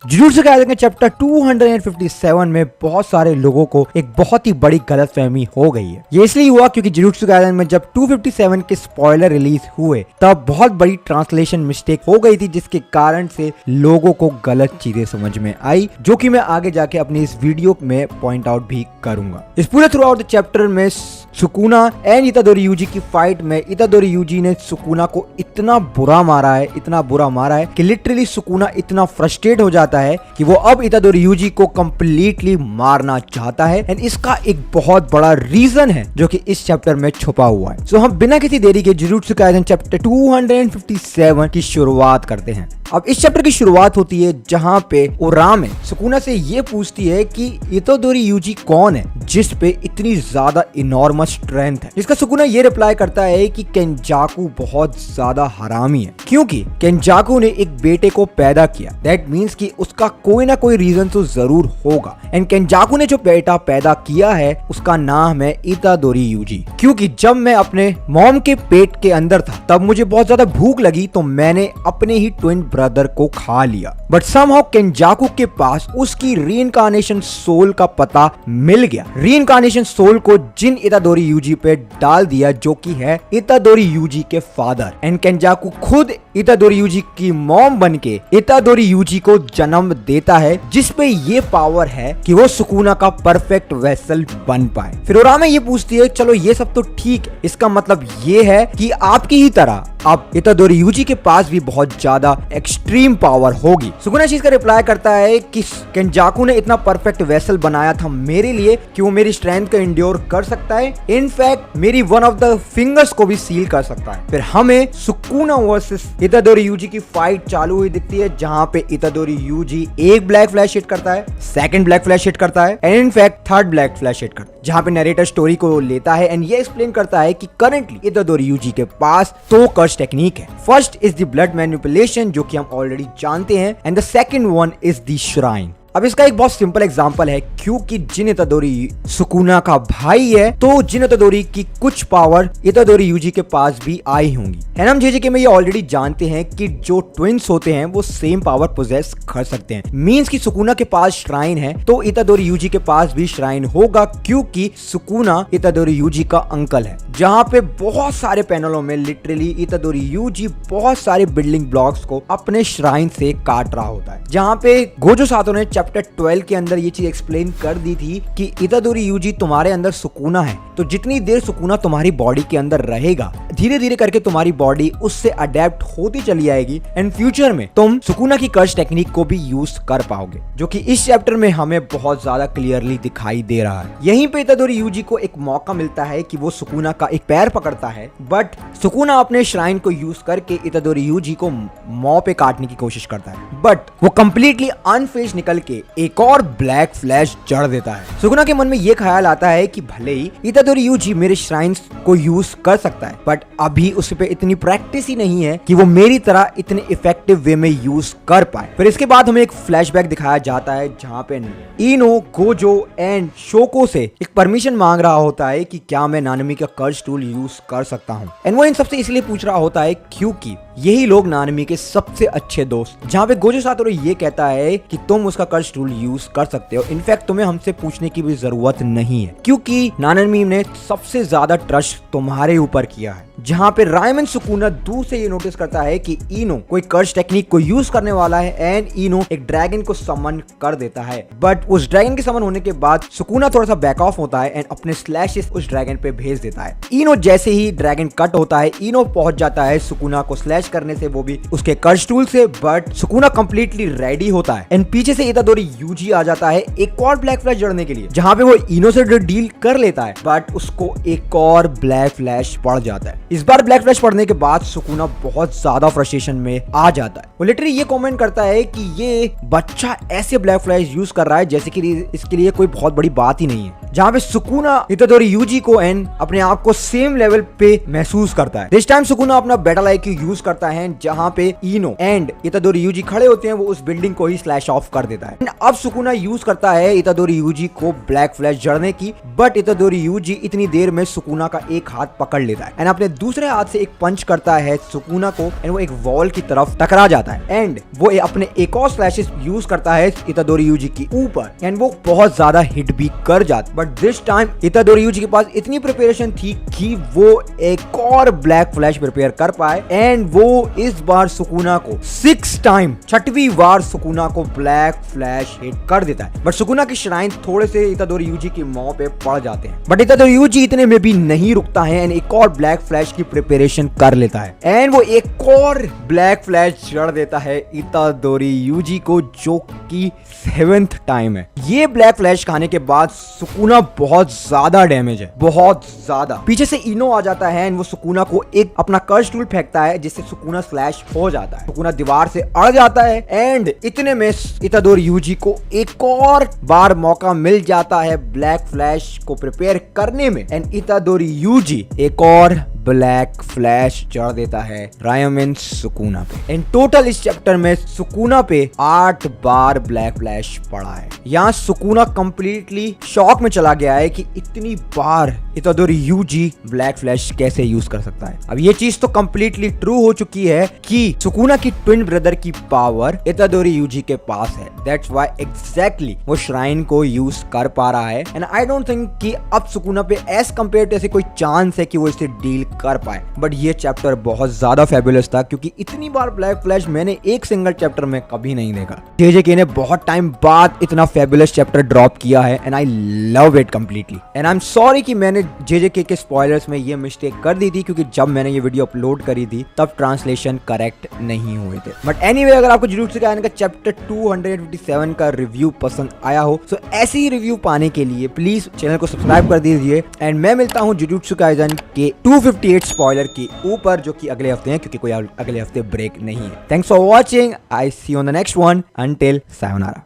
Jujutsu Kaisen के chapter 257 में बहुत सारे लोगों को एक बहुत ही बड़ी गलतफहमी हो गई है। ये इसलिए हुआ क्योंकि जुजुत्सु काइसेन में जब 257 के स्पॉइलर रिलीज हुए तब बहुत बड़ी ट्रांसलेशन मिस्टेक हो गई थी, जिसके कारण से लोगों को गलत चीजें समझ में आई, जो कि मैं आगे जाके अपनी इस वीडियो में पॉइंट आउट भी करूंगा। इस पूरे थ्रू आउट द चैप्टर में सुकुना एंड इतादोरी यूजी की फाइट में इतादोरी यूजी ने सुकुना को इतना बुरा मारा है कि लिटरली सुकुना इतना फ्रस्ट्रेट हो जाता है कि वो अब इतादोरी यूजी को कंप्लीटली मारना चाहता है। एंड इसका एक बहुत बड़ा रीजन है जो कि इस चैप्टर में छुपा हुआ है। सो हम बिना किसी देरी के जुजुत्सु काइसेन चैप्टर 257 की शुरुआत करते हैं। अब इस चैप्टर की शुरुआत होती है जहां पे उरामे सुकुना से ये पूछती है कि इतादोरी यूजी कौन है जिस पे इतनी ज्यादा इनॉर्मस स्ट्रेंथ है, जिसका सुकुना ये रिप्लाई करता है कि केंजाकू बहुत ज्यादा हरामी है, क्योंकि केंजाकू ने एक बेटे को पैदा किया। दैट मीन्स कि उसका कोई ना कोई रीजन तो जरूर होगा। एंड केंजाकू ने जो बेटा पैदा किया है उसका नाम है इतादोरी यूजी। क्योंकि जब मैं अपने मॉम के पेट के अंदर था तब मुझे बहुत ज्यादा भूख लगी तो मैंने अपने ही ट्विन ब्रदर को खा लिया, बट समहाउ केंजाकू के पास उसकी रीइंकार्नेशन सोल का पता मिल गया। रीइंकार्नेशन सोल को जिन इतादोरी यूजी पे डाल दिया जो कि है इतादोरी यूजी के फादर। एंड केंजाकू खुद इतादोरी यूजी की मॉम बनके इतादोरी यूजी को जन्म देता है, जिस पे ये पावर है कि वो सुकुना का परफेक्ट वेसल बन पाए। फिर उरामे ये पूछती है चलो ये सब तो ठीक है, इसका मतलब ये है कि आपकी ही तरह अब इतादोरी यूजी के पास भी बहुत ज्यादा एक्सट्रीम पावर होगी। सुकुना चीज का रिप्लाई करता है कि केंजाकू ने इतना परफेक्ट वेसल बनाया था मेरे लिए कि वो मेरी स्ट्रेंथ को इंड्योर कर सकता है, इनफैक्ट मेरी वन ऑफ द फिंगर्स को भी सील कर सकता है। फिर हमें सुकुना वर्सेस इतादोरी यूजी की फाइट चालू हुई दिखती है, जहां पे इतादोरी यूजी एक ब्लैक फ्लैश हिट करता है, सेकंड ब्लैक फ्लैश हिट करता है and in fact third black flash hit करता है, जहां पे नरेटर स्टोरी को लेता है एंड ये एक्सप्लेन करता है कि करंटली इतादोरी यूजी के पास दो कर्स टेक्निक है। First is the blood manipulation जो कि हम ऑलरेडी जानते हैं, and the second one is the shrine. अब इसका एक बहुत सिंपल एग्जांपल है, क्योंकि जिन इतादोरी सुकुना का भाई है तो जिन इतादोरी की कुछ पावर इतादोरी यूजी के पास भी आई होंगी। एंड हम जेजेके में ये ऑलरेडी जानते हैं कि जो ट्विंस होते हैं वो सेम पावर पोजेस कर सकते हैं। मींस कि सुकुना के पास श्राइन है तो इतादोरी यूजी के पास भी श्राइन होगा, क्योंकि सुकुना इतादोरी यूजी का अंकल है। जहां पे बहुत सारे पैनलों में लिटरली इतादोरी यूजी बहुत सारे बिल्डिंग ब्लॉक्स को अपने श्राइन से काट रहा होता है। जहां पे गोजो सातो ने चैप्टर 12 के अंदर ये चीज एक्सप्लेन कर दी थी कि इतादोरी यूजी तुम्हारे अंदर सुकुना है, तो जितनी देर सुकुना तुम्हारी बॉडी के अंदर रहेगा धीरे धीरे करके तुम्हारी बॉडी उससे अडेप्ट होती चली आएगी एंड फ्यूचर में तुम सुकुना की कर्स टेक्निक को भी यूज कर पाओगे, जो कि इस चैप्टर में हमें बहुत ज्यादा क्लियरली दिखाई दे रहा है। यहीं पे इतादोरी यूजी को एक मौका मिलता है कि वो सुकुना का एक पैर पकड़ता है, बट सुकुना अपने श्राइन को यूज करके इतादोरी यूजी को मौ पे काटने की कोशिश करता है, बट वो कंप्लीटली अनफेज निकल के एक और ब्लैक फ्लैश जड़ देता है। सुकुना के मन में ये ख्याल आता है कि भले ही इतादोरी यूजी मेरे श्राइन्स को यूज कर सकता है, बट अभी उस पे इतनी प्रैक्टिस ही नहीं है कि वो मेरी तरह इतने इफेक्टिव वे में यूज कर पाए। फिर इसके बाद हमें एक फ्लैशबैक दिखाया जाता है जहां पे इनो, गोजो एंड शोको से एक परमिशन मांग रहा होता है कि क्या मैं नानमी का कर्स टूल यूज कर सकता हूं। एंड वो इन सबसे इसलिए पूछ रहा होता है क्योंकि यही लोग नानमी के सबसे अच्छे दोस्त, जहां पे गोजो सातोरू ये कहता है कि तुम उसका कर्स टूल यूज कर सकते हो, इनफैक्ट तुम्हें हमसे पूछने की भी जरूरत नहीं है, क्योंकि नानमी ने सबसे ज्यादा ट्रस्ट तुम्हारे ऊपर किया है। जहां पे रायमन सुकुना दूर से ये नोटिस करता है कि इनो कोई कर्स टेक्निक को यूज करने वाला है एंड इनो एक ड्रैगन को समन कर देता है, बट उस ड्रैगन के समन होने के बाद सुकुना थोड़ा सा बैक ऑफ होता है एंड अपने स्लैशेस उस ड्रैगन पे भेज देता है। इनो जैसे ही ड्रैगन कट होता है, इनो पहुंच जाता है सुकुना को स्लैश करने से, वो भी उसके कर्स टूल से, बट सुकुना कंप्लीटली रेडी होता है एंड पीछे से इतादोरी यूजी आ जाता है एक और ब्लैक फ्लैश जड़ने के लिए, जहां पे वो इनो से डील कर लेता है, बट उसको एक और ब्लैक फ्लैश पड़ जाता है। इस बार ब्लैक फ्लैश पड़ने के बाद सुकुना बहुत ज्यादा फ्रस्ट्रेशन में आ जाता है। वो लिटरली ये कमेंट करता है कि ये बच्चा ऐसे ब्लैक फ्लैश यूज कर रहा है जैसे कि इसके लिए कोई बहुत बड़ी बात ही नहीं है। जहाँ पे सुकुना इतादोरी यूजी को एंड अपने आप को सेम लेवल पे महसूस करता है। दिस टाइम सुकुना अपना बैटल आईक्यू यूज करता है जहाँ पे इनो एंड इतादोरी यूजी खड़े होते हैं, वो उस बिल्डिंग को ही स्लैश ऑफ कर देता है। अब सुकुना यूज करता है इतादोरी यूजी को ब्लैक फ्लैश जड़ने की, बट इतादोरी यूजी इतनी देर में सुकुना का एक हाथ पकड़ लेता है एंड अपने दूसरे हाथ से एक पंच करता है सुकुना को एंड वो एक वॉल की तरफ टकरा जाता है एंड वो अपने एक और स्लैशेस यूज करता है इतादोरी यूजी के ऊपर एंड वो बहुत ज्यादा हिट भी कर जाता। बट दिस टाइम इतादोरी यूजी के पास इतनी प्रिपरेशन थी कि वो एक और ब्लैक फ्लैश प्रिपेयर कर पाए एंड वो इस बार सुकुना को 6 टाइम 6वीं बार सुकुना को ब्लैक फ्लैश हिट कर देता है। बट सुकुना की श्राइन थोड़े से इतादोरी यूजी की मुंह पे पड़ जाते हैं, बट इतादोरी यूजी इतने में भी नहीं रुकता है एंड एक और ब्लैक फ्लैश की प्रिपरेशन कर लेता है एंड वो एक और ब्लैक फ्लैश जड़ देता है इतादोरी यूजी को, जो कि 7th टाइम है। ये ब्लैक फ्लैश खाने के बाद सुकुना बहुत ज्यादा डैमेज है, बहुत ज्यादा। पीछे से इनो आ जाता है एंड वो सुकुना को एक अपना कर्ज टूल फेंकता है जिससे सुकुना स्लैश हो जाता है। सुकुना दीवार से अड़ जाता है एंड इतने में इतादोरी यूजी को एक और बार मौका मिल जाता है ब्लैक फ्लैश को प्रिपेयर करने में एंड इतादोरी यूजी एक और ब्लैक फ्लैश जड़ देता है रायोमेन सुकुना पे। इन टोटल इस चैप्टर में सुकुना पे 8 बार ब्लैक फ्लैश पड़ा है। यहाँ सुकुना कंप्लीटली शॉक में चला गया है कि इतनी बार इतादोरी यूजी ब्लैक फ्लैश कैसे यूज कर सकता है। अब ये चीज तो कंप्लीटली ट्रू हो चुकी है कि सुकुना की ट्विन ब्रदर की पावर इतादोरी यूजी के पास है। दैट्स व्हाई एग्जैक्टली वो श्राइन को यूज कर पा रहा है एंड आई डोंट थिंक कि अब सुकुना पे एज कंपेयर टू ऐसे कोई चांस है कि वो इसे डील कर पाए। बट ये चैप्टर बहुत ज्यादा फेबुलस था क्योंकि इतनी बार ब्लैक फ्लैश मैंने एक सिंगल चैप्टर में कभी नहीं देखा। जेजेके ने बहुत टाइम बाद इतना फेबुलस चैप्टर ड्रॉप किया है and I love it completely and I am sorry कि मैंने जेजेके के स्पॉयलर्स में ये मिस्टेक कर दी थी क्योंकि जब मैंने ये वीडियो अपलोड करी थी तब ट्रांसलेशन करेक्ट नहीं हुए थे। बट एनीवे, अगर आपको जुजुत्सु काइसेन का चैप्टर 257 का रिव्यू पसंद आया हो तो ऐसे ही रिव्यू पाने के लिए प्लीज चैनल को सब्सक्राइब कर दीजिए एंड मैं मिलता हूँ जुजुत्सु काइसेन के 258 स्पॉइलर के ऊपर, जो कि अगले हफ्ते हैं क्योंकि कोई अगले हफ्ते ब्रेक नहीं है। Thanks for watching, I see you on the next one, until sayonara.